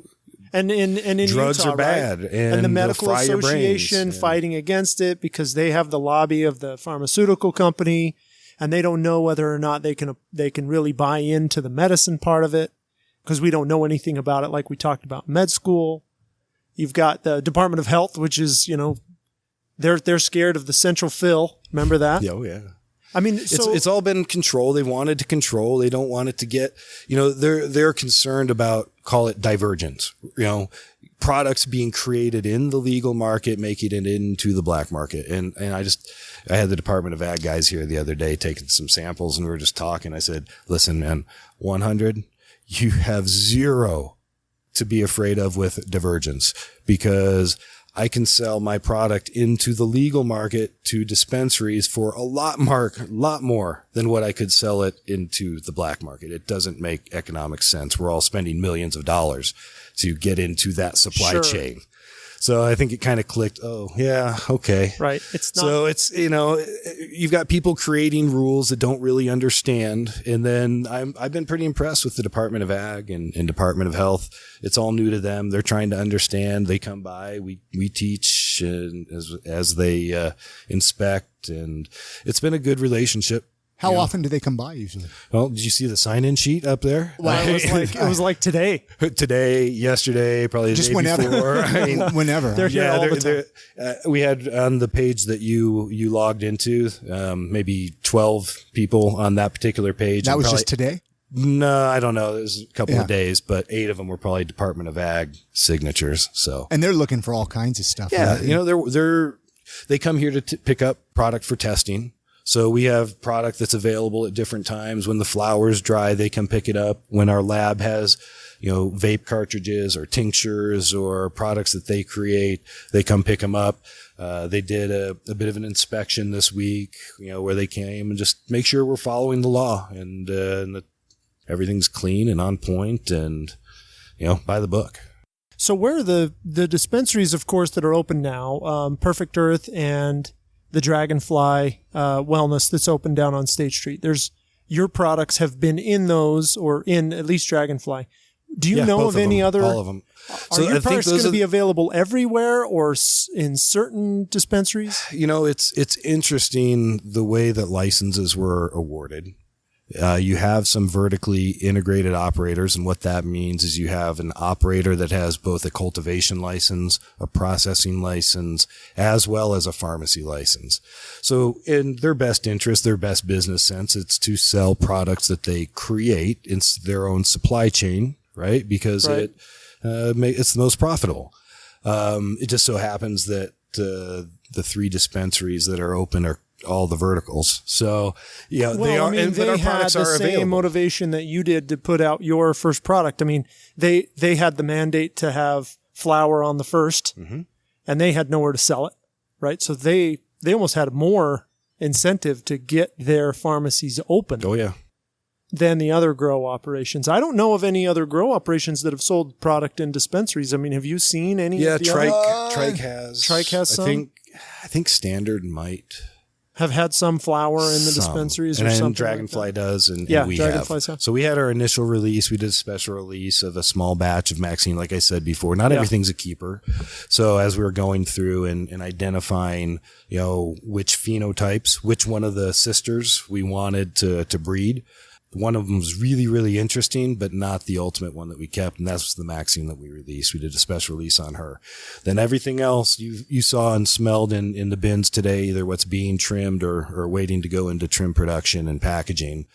And in drugs Utah, are bad, right? and the medical association fighting against it because they have the lobby of the pharmaceutical company, and they don't know whether or not they can really buy into the medicine part of it because we don't know anything about it, like we talked about med school. You've got the Department of Health, which is they're scared of the central fill. Remember that? Yeah, oh yeah. I mean, it's all been control. They wanted to control. They don't want it to get, they're concerned about, call it divergence, products being created in the legal market, making it into the black market. And I had the Department of Ag guys here the other day taking some samples and we were just talking. I said, listen, man, 100, you have 0 to be afraid of with divergence because I can sell my product into the legal market to dispensaries for a lot more than what I could sell it into the black market. It doesn't make economic sense. We're all spending millions of dollars to get into that supply chain. So I think it kind of clicked. Oh, yeah. Okay. Right. It's not. So it's, you've got people creating rules that don't really understand. And then I've been pretty impressed with the Department of Ag and Department of Health. It's all new to them. They're trying to understand. They come by, we teach as they inspect, and it's been a good relationship. How often do they come by usually? Well, did you see the sign-in sheet up there? Well, it was like today. Today, yesterday, probably the just day whenever. Before. I mean, whenever. They're here all the time. We had on the page that you logged into, maybe 12 people on that particular page. That was just today? No, I don't know. It was a couple of days, but 8 of them were probably Department of Ag signatures. So, and they're looking for all kinds of stuff. Yeah, right? they come here to pick up product for testing. So we have product that's available at different times. When the flower's dry, they come pick it up. When our lab has, vape cartridges or tinctures or products that they create, they come pick them up. They did a bit of an inspection this week, where they came and just make sure we're following the law and that everything's clean and on point and, by the book. So where are the dispensaries, of course, that are open now, Perfect Earth and the Dragonfly Wellness that's open down on State Street. Your products have been in those, or in at least Dragonfly. Do you know of any other? All of them. Are your products going to be available everywhere or in certain dispensaries? It's interesting the way that licenses were awarded. You have some vertically integrated operators, and what that means is you have an operator that has both a cultivation license, a processing license, as well as a pharmacy license. So in their best interest, their best business sense, it's to sell products that they create in their own supply chain, right? Because it's the most profitable. It just so happens that the 3 dispensaries that are open are all the verticals. So they are, but our products are available. They had the same motivation that you did to put out your first product. I mean, they had the mandate to have flour on the first, and they had nowhere to sell it, right? So they almost had more incentive to get their pharmacies open. Oh yeah. Than the other grow operations. I don't know of any other grow operations that have sold product in dispensaries. I mean, have you seen any? Yeah, Trike has. Trike has some? I think Standard might. have had some flower in the dispensaries or something. And Dragonfly like does, and we Dragonfly have. stuff. So we had our initial release. We did a special release of a small batch of Maxine. Like I said before, not everything's a keeper. So as we were going through and identifying, which phenotypes, which one of the sisters we wanted to breed. One of them was really, really interesting, but not the ultimate one that we kept. And that's the Maxine that we released. We did a special release on her. Then everything else you saw and smelled in the bins today, either what's being trimmed or waiting to go into trim production and packaging.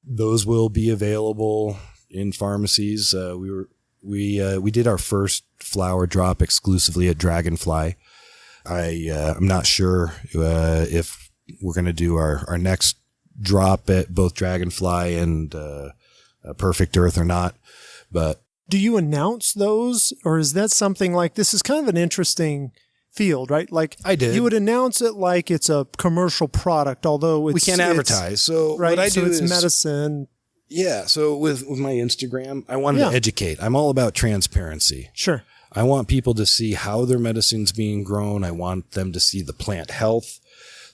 Those will be available in pharmacies. We did our first flower drop exclusively at Dragonfly. I'm not sure if we're going to do our next drop at both Dragonfly and Perfect Earth or not, but do you announce those, or is that something like, this is kind of an interesting field, right? Like I did. You would announce it like it's a commercial product, although we can't advertise. So right, what I so do it's is medicine. Yeah. So with my Instagram, I wanted to educate. I'm all about transparency. Sure. I want people to see how their medicine's being grown. I want them to see the plant health,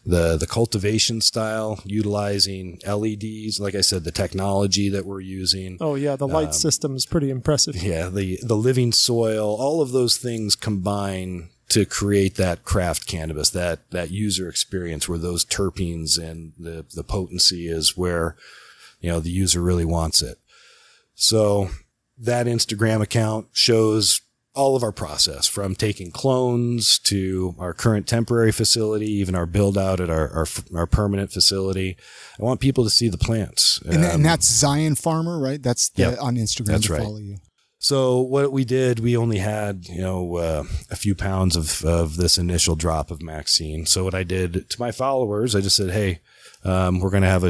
the cultivation style, utilizing LEDs. Like I said, the technology that we're using. Oh yeah. The light system is pretty impressive. Yeah. The living soil, all of those things combine to create that craft cannabis, that user experience where those terpenes and the potency is where, the user really wants it. So that Instagram account shows all of our process, from taking clones to our current temporary facility, even our build out at our permanent facility. I want people to see the plants. And that's Zion Farmer, right? That's on Instagram. That's to right. Follow you. So what we did, we only had, a few pounds of this initial drop of Maxine. So what I did to my followers, I just said, hey, we're going to have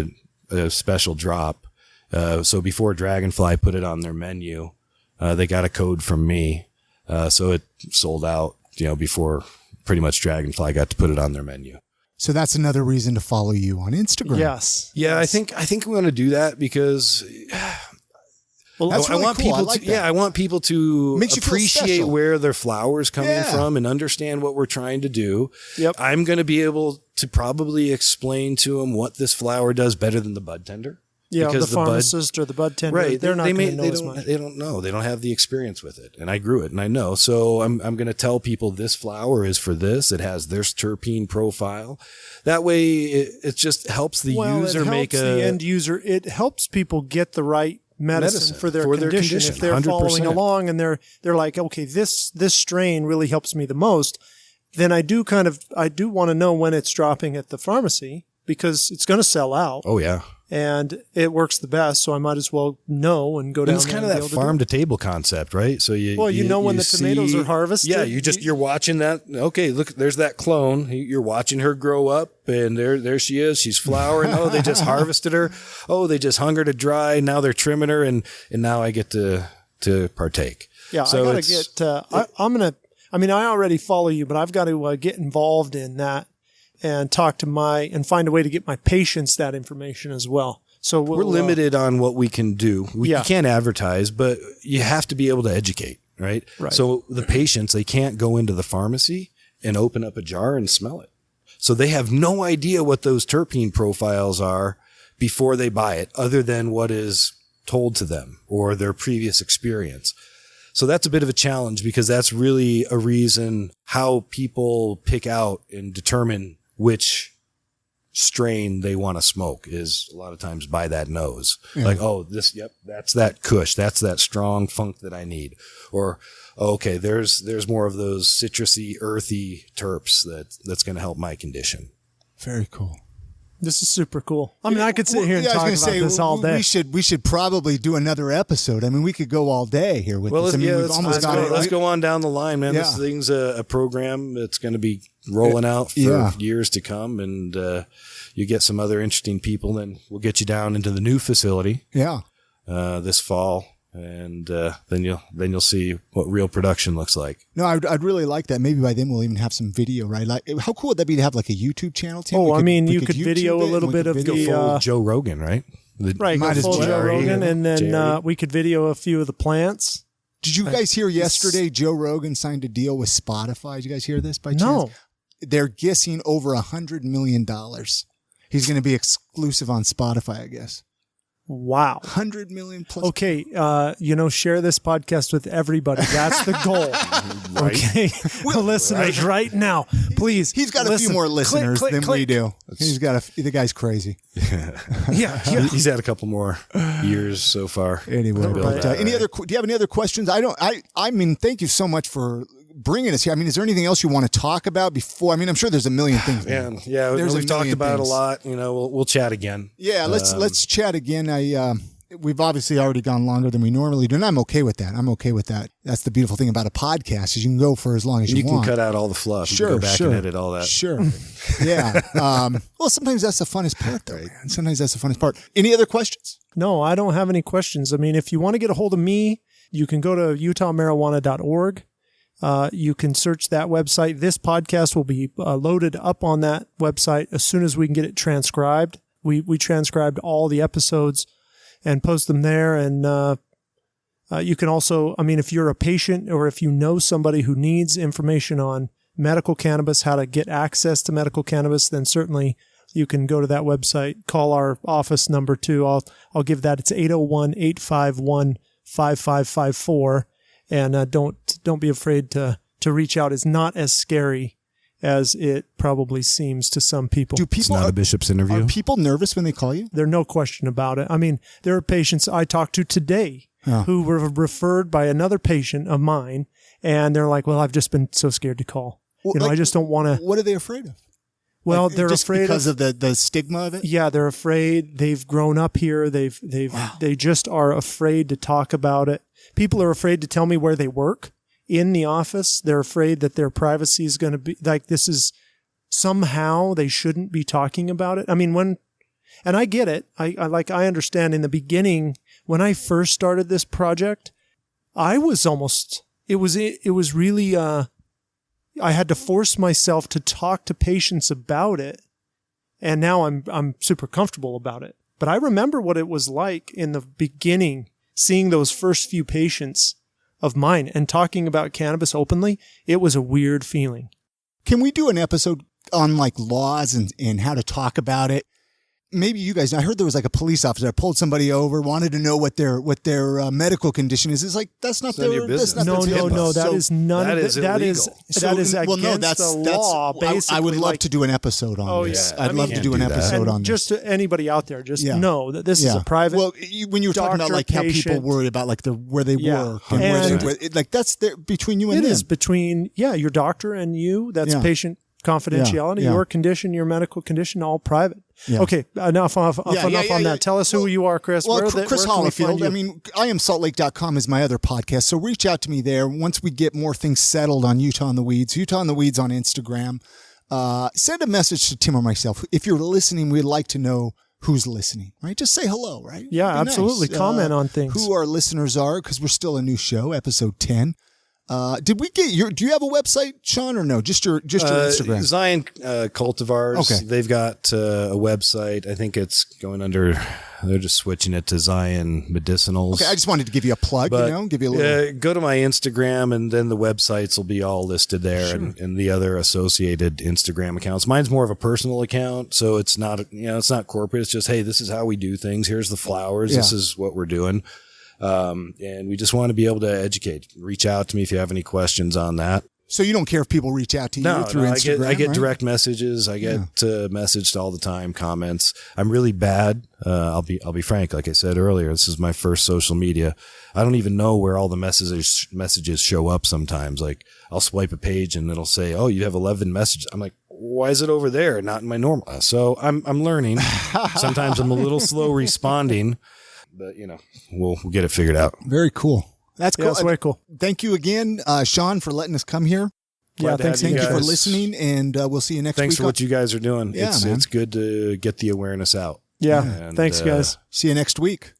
a special drop. So before Dragonfly put it on their menu, they got a code from me. So it sold out, before pretty much Dragonfly got to put it on their menu. So that's another reason to follow you on Instagram. Yes. Yeah. Yes. I think we want to do that because well, that's really cool. I want people to appreciate where their flower's coming from and understand what we're trying to do. Yep. I'm going to be able to probably explain to them what this flower does better than the bud tender. Yeah, because the pharmacist or the bud tender, right? They're not going to know as much. They don't know. They don't have the experience with it. And I grew it, and I know. So I'm going to tell people this flower is for this. It has this terpene profile. That way, it just helps the user make the end user. It helps people get the right medicine for their condition. If they're 100%. Following along and they're like, okay, this strain really helps me the most, then I do want to know when it's dropping at the pharmacy because it's going to sell out. Oh yeah. And it works the best, so I might as well know and go down. It's kind of that farm to table concept, right? So you know when the tomatoes are harvested. Yeah, you're watching that. Okay, look, there's that clone. You're watching her grow up, and there she is. She's flowering. Oh, they just harvested her. Oh, they just hung her to dry. Now they're trimming her, and now I get to partake. Yeah, so I gotta get. I already follow you, but I've got to get involved in that. And and find a way to get my patients that information as well. So we're limited on what we can do. You can't advertise, but you have to be able to educate, right? Right. So the patients, they can't go into the pharmacy and open up a jar and smell it. So they have no idea what those terpene profiles are before they buy it, other than what is told to them or their previous experience. So that's a bit of a challenge because that's really a reason how people pick out and determine which strain they want to smoke is a lot of times by that nose. Yeah. Like, oh, that's that kush. That's that strong funk that I need. Or, okay, there's more of those citrusy, earthy terps that's going to help my condition. Very cool. This is super cool. I could sit here and talk about this all day. We should probably do another episode. We could go all day here with this. Let's go on down the line, man. Yeah. This thing's a program that's going to be rolling out for years to come, and you get some other interesting people. Then we'll get you down into the new facility. Yeah. This fall. And then you'll see what real production looks like. No, I'd really like that. Maybe by then we'll even have some video, right? Like, how cool would that be to have like a YouTube channel? Tim? You could video a little bit of the Joe Rogan, right? Go full Joe Rogan, and then we could video a few of the plants. Did you guys hear yesterday? Joe Rogan signed a deal with Spotify. Did you guys hear this by chance? No. they're guessing over $100 million. He's going to be exclusive on Spotify, I guess. Wow. 100 million plus. Okay. Share this podcast with everybody. That's the goal. Right. Okay. Listeners, right now, please. He's got a few more listeners than we do. The guy's crazy. Yeah. He's had a couple more years so far. Anyway, do you have any other questions? I mean, thank you so much for bringing us here. I mean, is there anything else you want to talk about before? I mean, I'm sure there's a million things. Yeah, we've talked about it a lot. We'll chat again. Yeah, let's chat again. We've obviously already gone longer than we normally do, and I'm okay with that. That's the beautiful thing about a podcast is you can go for as long as you want. You can cut out all the fluff. Sure, you can go back and edit all that. Sure. Yeah. Well, sometimes that's the funnest part, though. Right. Sometimes that's the funnest part. Any other questions? No, I don't have any questions. I mean, if you want to get a hold of me, you can go to utahmarijuana.org. You can search that website. This podcast will be loaded up on that website as soon as we can get it transcribed. We transcribed all the episodes and post them there. And you can also, I mean, if you're a patient or if you know somebody who needs information on medical cannabis, how to get access to medical cannabis, then certainly you can go to that website. Call our office number too. I'll give that. It's 801-851-5554. And don't be afraid to reach out. It's not as scary as it probably seems to some people. It's not a bishop's interview. Are people nervous when they call you? There's no question about it. I mean, there are patients I talked to today who were referred by another patient of mine, and they're like, well, I've just been so scared to call. Well, I just don't want to. What are they afraid of? Well, they're just afraid because of the stigma of it. Yeah, they're afraid. They've grown up here. They just are afraid to talk about it. People are afraid to tell me where they work in the office. They're afraid that their privacy is going to be like this is somehow they shouldn't be talking about it. I mean, and I get it. I understand in the beginning when I first started this project, I was almost, it was really, I had to force myself to talk to patients about it. And now I'm super comfortable about it. But I remember what it was like in the beginning, seeing those first few patients of mine and talking about cannabis openly. It was a weird feeling. Can we do an episode on like laws and how to talk about it? Maybe you guys, I heard there was like a police officer that pulled somebody over, wanted to know what their medical condition is. It's like, that's not their business. No, that is none of it. That is against the law. Basically, I would love to do an episode on this. I'd love to do an episode on this. Just to anybody out there, just know that this is a private. Well, when you were talking about like how people worry about like where they work and like that's between you and them. It is between your doctor and you. That's patient confidentiality, your condition, your medical condition, all private. Yeah. Okay, enough on that. Tell us who you are, Chris. Well, Chris Hollifield. I mean, IamSaltLake.com is my other podcast, so reach out to me there once we get more things settled on Utah in the Weeds. Utah in the Weeds on Instagram. Send a message to Tim or myself. If you're listening, we'd like to know who's listening, right? Just say hello, right? Yeah, absolutely. Nice. Comment on things. Who our listeners are, because we're still a new show, episode 10. Did we get do you have a website, Shawn, or no? Just your Instagram. Zion Cultivars. Okay. They've got a website. I think it's going under, they're just switching it to Zion Medicinals. Okay. I just wanted to give you a plug, give you a little. Go to my Instagram and then the websites will be all listed there and the other associated Instagram accounts. Mine's more of a personal account. So it's not, it's not corporate. It's just, hey, this is how we do things. Here's the flowers. Yeah. This is what we're doing. And we just want to be able to educate. Reach out to me if you have any questions on that. So you don't care if people reach out to you through Instagram? I get direct messages. I get messaged all the time, comments. I'm really bad. I'll be frank. Like I said earlier, this is my first social media. I don't even know where all the messages show up sometimes. Like I'll swipe a page and it'll say, oh, you have 11 messages. I'm like, why is it over there? Not in my normal. So I'm learning. Sometimes I'm a little slow responding. But, we'll get it figured out. Very cool. That's cool. That's very cool. Thank you again, Shawn, for letting us come here. Thank you for listening, and we'll see you next week. Thanks for what you guys are doing. It's good to get the awareness out. Yeah. Thanks, guys. See you next week.